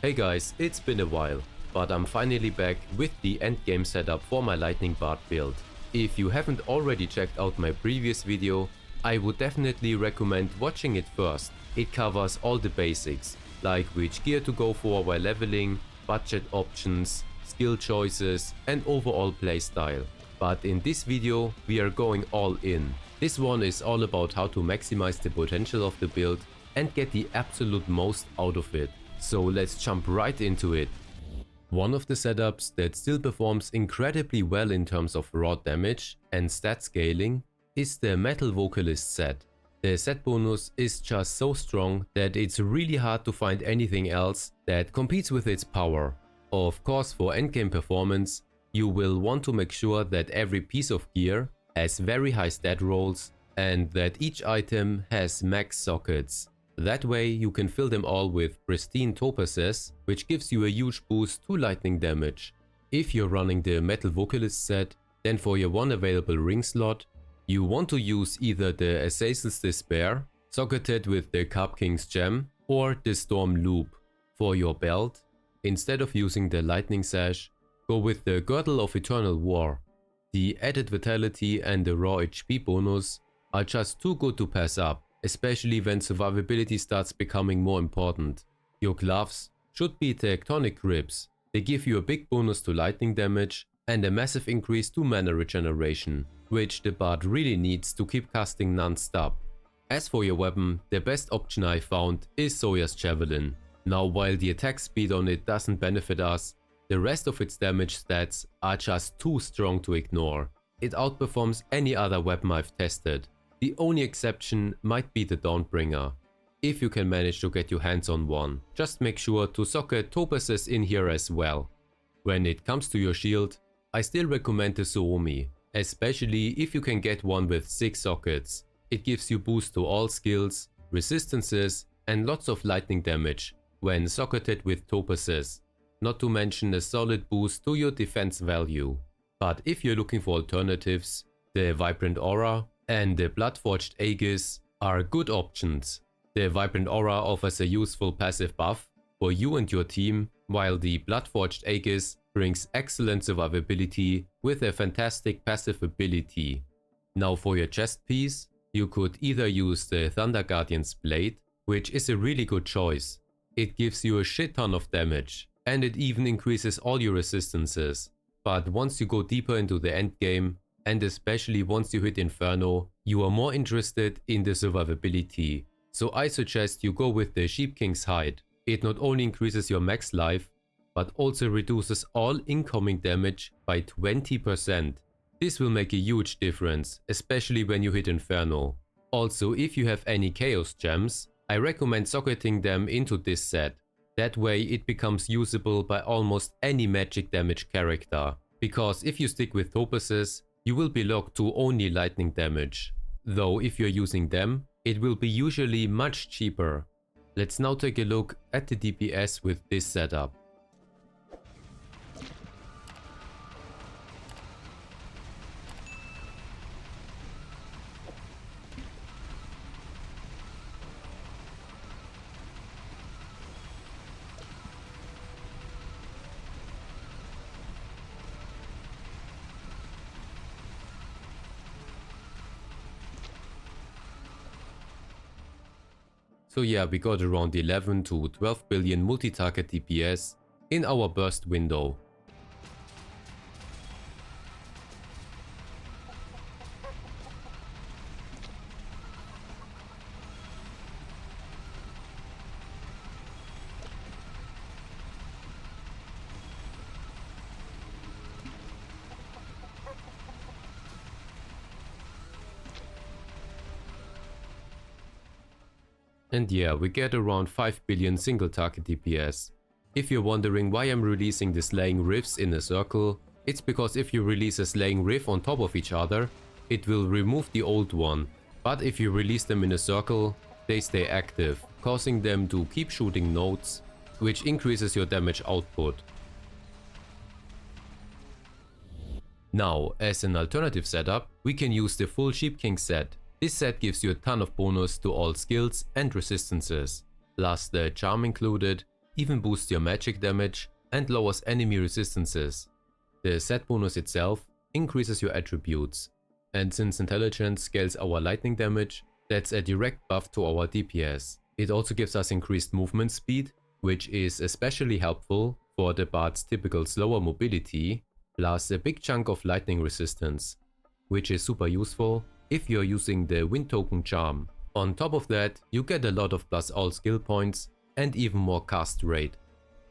Hey guys, it's been a while, but I'm finally back with the endgame setup for my lightning bard build. If you haven't already checked out my previous video, I would definitely recommend watching it first. It covers all the basics, like which gear to go for while leveling, budget options, skill choices and overall playstyle. But in this video we are going all in. This one is all about how to maximize the potential of the build and get the absolute most out of it. So let's jump right into it. One of the setups that still performs incredibly well in terms of raw damage and stat scaling is the Metal Vocalist set. The set bonus is just so strong that it's really hard to find anything else that competes with its power. Of course, for endgame performance, you will want to make sure that every piece of gear has very high stat rolls and that each item has max sockets. That way you can fill them all with pristine topazes, which gives you a huge boost to lightning damage. If you're running the Metal Vocalist set, then for your one available ring slot, you want to use either the Azazel's Despair, socketed with the Carp King's Gem, or the Storm Loop. For your belt, instead of using the Lightning Sash, go with the Girdle of Eternal War. The added vitality and the raw HP bonus are just too good to pass up, especially when survivability starts becoming more important. Your gloves should be Tectonic Grips. They give you a big bonus to lightning damage and a massive increase to mana regeneration, which the bard really needs to keep casting non-stop. As for your weapon, the best option I found is Zoya's Javelin. Now, while the attack speed on it doesn't benefit us, the rest of its damage stats are just too strong to ignore. It outperforms any other weapon I've tested. The only exception might be the Dawnbringer. If you can manage to get your hands on one, just make sure to socket topazes in here as well. When it comes to your shield, I still recommend the Suomi, especially if you can get one with 6 sockets. It gives you boost to all skills, resistances and lots of lightning damage when socketed with topazes, not to mention a solid boost to your defense value. But if you're looking for alternatives, the Vibrant Aura and the Bloodforged Aegis are good options. The Vibrant Aura offers a useful passive buff for you and your team, while the Bloodforged Aegis brings excellent survivability with a fantastic passive ability. Now for your chest piece, you could either use the Thunder Guardian's Blade, which is a really good choice. It gives you a shit ton of damage, and it even increases all your resistances. But once you go deeper into the endgame, and especially once you hit Inferno, you are more interested in the survivability. So I suggest you go with the Sheep King's Hide. It not only increases your max life, but also reduces all incoming damage by 20%. This will make a huge difference, especially when you hit Inferno. Also, if you have any Chaos Gems, I recommend socketing them into this set. That way it becomes usable by almost any magic damage character. Because if you stick with topazes, you will be locked to only lightning damage. Though if you're using them, it will be usually much cheaper. Let's now take a look at the DPS with this setup. So yeah, we got around 11 to 12 billion multi-target DPS in our burst window. And yeah, we get around 5 billion single target DPS. If you're wondering why I'm releasing the slaying riffs in a circle, it's because if you release a slaying riff on top of each other, it will remove the old one. But if you release them in a circle, they stay active, causing them to keep shooting nodes, which increases your damage output. Now, as an alternative setup, we can use the full Sheep King set. This set gives you a ton of bonus to all skills and resistances, plus the charm included even boosts your magic damage and lowers enemy resistances. The set bonus itself increases your attributes, and since intelligence scales our lightning damage, that's a direct buff to our DPS. It also gives us increased movement speed, which is especially helpful for the bard's typical slower mobility, plus a big chunk of lightning resistance, which is super useful if you're using the wind token charm. On top of that, you get a lot of plus all skill points and even more cast rate.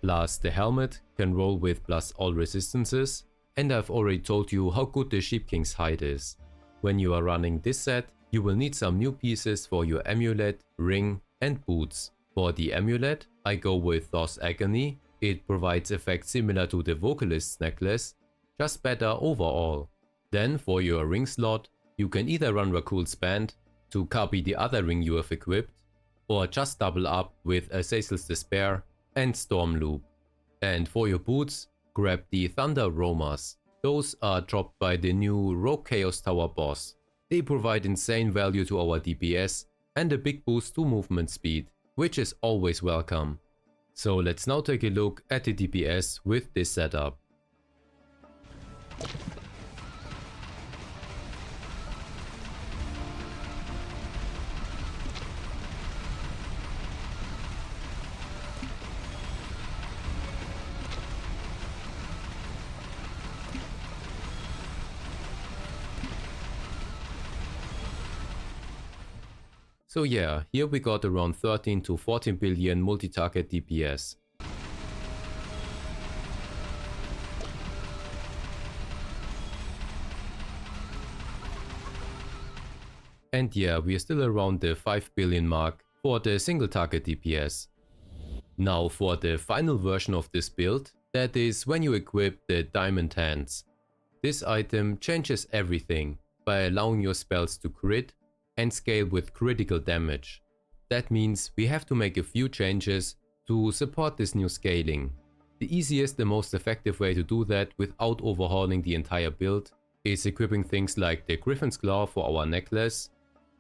Plus the helmet can roll with plus all resistances, and I've already told you how good the Sheep King's hide is. When you are running this set, you will need some new pieces for your amulet, ring and boots. For the amulet, I go with Thor's Agony. It provides effects similar to the Vocalist's necklace, just better overall. Then for your ring slot, you can either run Rakul's Band to copy the other ring you have equipped, or just double up with Azazel's Despair and Storm Loop. And for your boots, grab the Thunder Romas. Those are dropped by the new Rogue Chaos Tower boss. They provide insane value to our DPS and a big boost to movement speed, which is always welcome. So let's now take a look at the DPS with this setup. So yeah, here we got around 13 to 14 billion multi-target DPS. And yeah, we are still around the 5 billion mark for the single target DPS. Now for the final version of this build, that is when you equip the Diamond Hands. This item changes everything by allowing your spells to crit and scale with critical damage. That means we have to make a few changes to support this new scaling. The easiest and most effective way to do that without overhauling the entire build is equipping things like the Griffin's Claw for our necklace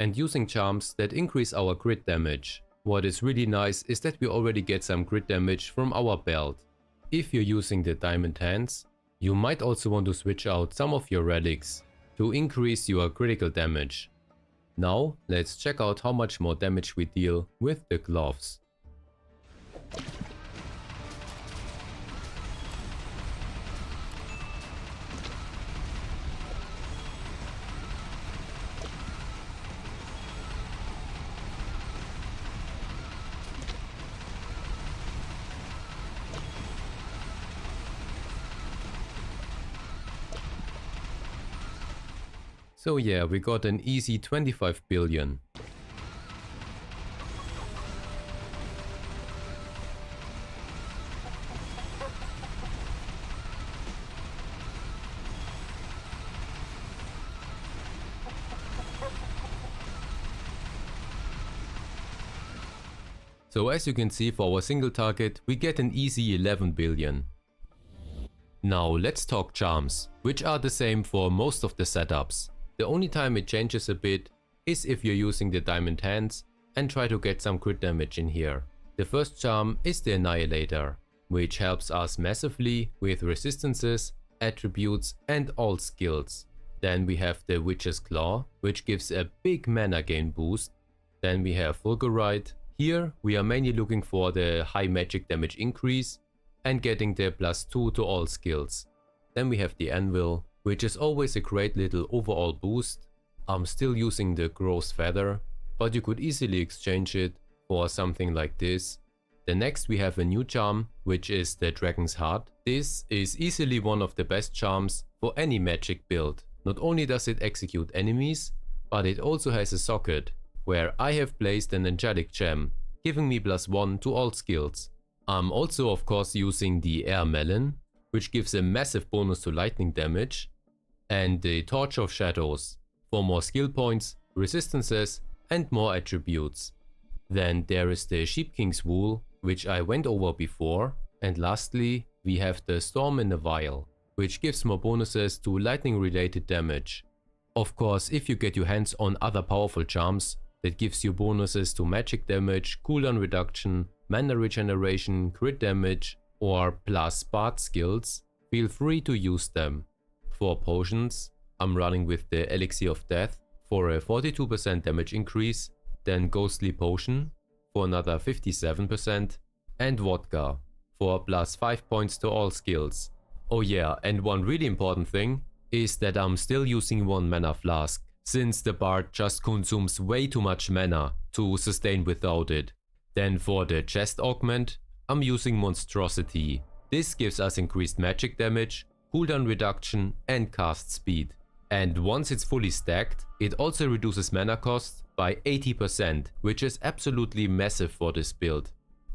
and using charms that increase our crit damage. What is really nice is that we already get some crit damage from our belt. If you're using the Diamond Hands, you might also want to switch out some of your relics to increase your critical damage. Now, let's check out how much more damage we deal with the gloves. So yeah, we got an easy 25 billion. So as you can see, for our single target, we get an easy 11 billion. Now let's talk charms, which are the same for most of the setups. The only time it changes a bit is if you're using the Diamond Hands and try to get some crit damage in here. The first charm is the Annihilator, which helps us massively with resistances, attributes and all skills. Then we have the Witch's Claw, which gives a big mana gain boost. Then we have Fulgurite. Here we are mainly looking for the high magic damage increase and getting the +2 to all skills. Then we have the Anvil, which is always a great little overall boost. I'm still using the Crow's Feather, but you could easily exchange it for something like this. Then next we have a new charm, which is the Dragon's Heart. This is easily one of the best charms for any magic build. Not only does it execute enemies, but it also has a socket, where I have placed an angelic gem, giving me +1 to all skills. I'm also of course using the Air Melon, which gives a massive bonus to lightning damage, and the Torch of Shadows for more skill points, resistances and more attributes. Then there is the Sheep King's Wool, which I went over before, and lastly we have the Storm in a Vial, which gives more bonuses to lightning related damage. Of course, if you get your hands on other powerful charms, that gives you bonuses to magic damage, cooldown reduction, mana regeneration, crit damage or plus bard skills, feel free to use them. For potions, I'm running with the Elixir of Death for a 42% damage increase, then Ghostly Potion for another 57%, and Vodka for plus 5 points to all skills. Oh yeah, and one really important thing is that I'm still using one mana flask, since the bard just consumes way too much mana to sustain without it. Then for the chest augment, I'm using Monstrosity. This gives us increased magic damage, cooldown reduction and cast speed. And once it's fully stacked, it also reduces mana cost by 80%, which is absolutely massive for this build.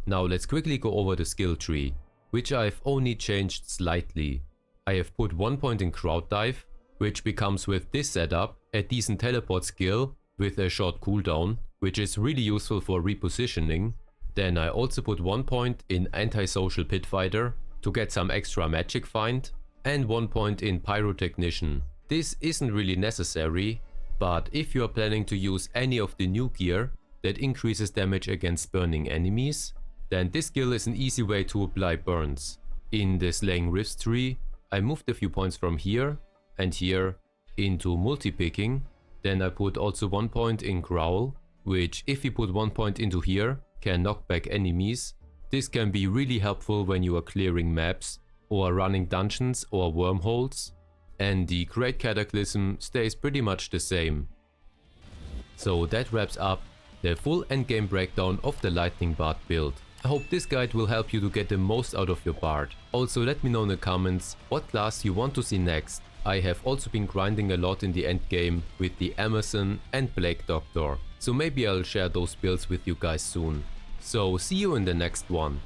Now let's quickly go over the skill tree, which I've only changed slightly. I have put 1 point in Crowd Dive, which becomes with this setup a decent teleport skill with a short cooldown, which is really useful for repositioning. Then I also put 1 point in Antisocial Pitfighter to get some extra magic find, and 1 point in Pyrotechnician. This isn't really necessary, but if you are planning to use any of the new gear that increases damage against burning enemies, then this skill is an easy way to apply burns. In the Slaying Rifts tree, I moved a few points from here and here into multi-picking. Then I put also 1 point in Growl, which if you put 1 point into here, can knock back enemies. This can be really helpful when you are clearing maps or running dungeons or wormholes. And the Great Cataclysm stays pretty much the same. So that wraps up the full endgame breakdown of the Lightning Bard build. I hope this guide will help you to get the most out of your bard. Also let me know in the comments what class you want to see next. I have also been grinding a lot in the endgame with the Amazon and Plague Doctor, so maybe I'll share those builds with you guys soon. So see you in the next one.